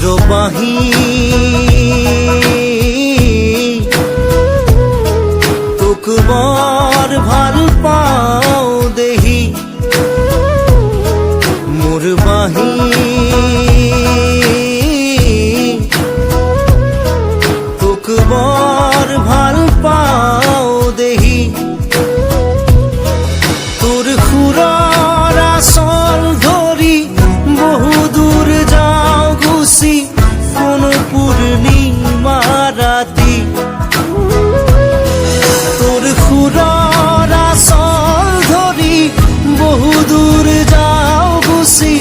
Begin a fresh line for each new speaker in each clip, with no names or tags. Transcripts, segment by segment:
নিরবাহী তোক বৰ ভাল পাওঁ দেহি মোৰ বাহী তোক বৰ ভাল পাওঁ দেহি তোৰ সুৰৰ আচল ধৰি বহু দূৰ যাওঁ গুচি কোনো পূৰ্ণিমা ৰাতি তোৰ সুৰৰ আচল ধৰি বহু দূৰ যাওঁ গুচি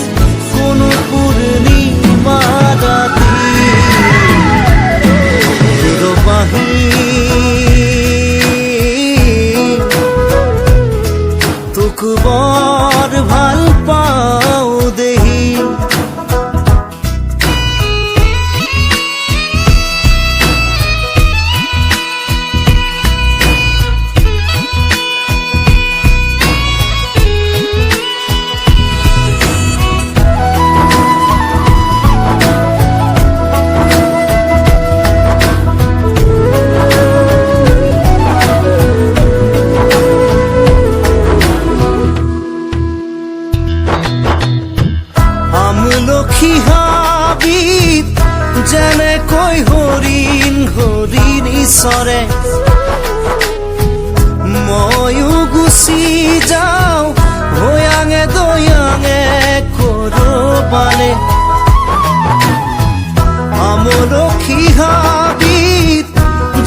কোনো পূৰ্ণিমা ৰাতি নিৰবাহী তোক বৰ ভাল পাওঁ দেহি আমলখি হাবিত যেনেকৈ হৰিণ হৰিণী চৰে ময়ো গুচি যাওঁ ভৈয়াঙে দৈয়াঙে কৰবালে আমলখি হাবিত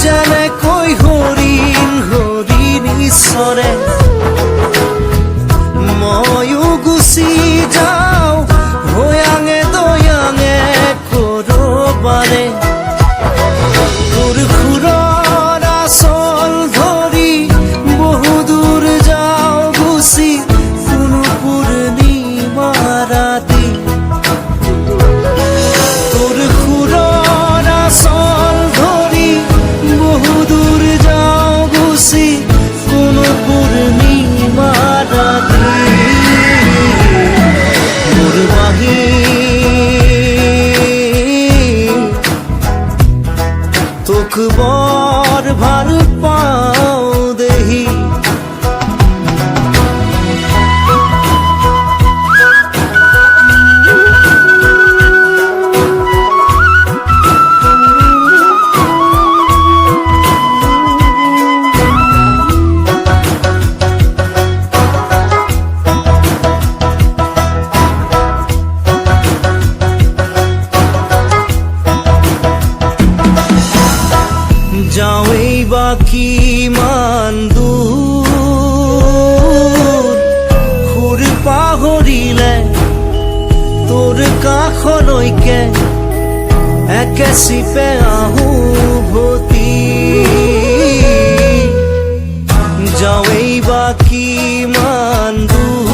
যেনেকৈ হৰিণ হৰিণী চৰে ময়ো গুচি যাওঁ ভৈয়াঙে দৈয়াঙে কৰবালে তোৰ সুৰৰ আচল ধৰি বহু দূৰ যাওঁ গুচি কোনো পূৰ্ণিমা ৰাতি তোৰ সুৰৰ আচল ধৰি বহু দূৰ যাওঁ গুচি কোনো পূৰ্ণিমা ৰাতি মোৰ বাহী তোক বৰ ভাল পাওঁ দেহি যাওঁৱেই বা কিমান দূৰ সুৰ পাহৰিলে তোৰ কাষলৈকে একে চিপে আহোঁ ভতি যাওঁৱেই বা কিমান দূৰ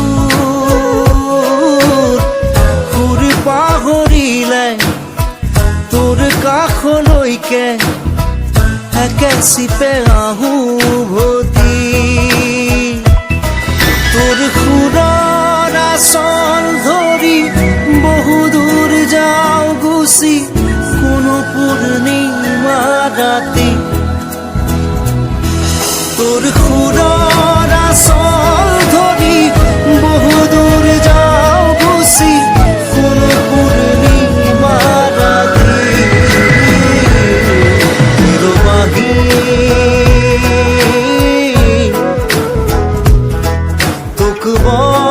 সুৰ পাহৰিলে তোৰ কাষলৈকে একে চিপে আহোঁ ভতি তোৰ সুৰৰ আচল ধৰি বহু দূৰ যাওঁ গুচি কোনো পূৰ্ণিমা ৰাতি তোৰ সুৰৰ আচল ধৰি বহু দূৰ যাওঁ গুচি কোনো পূৰ্ণিমা ৰাতি নিৰবাহী তোক বৰ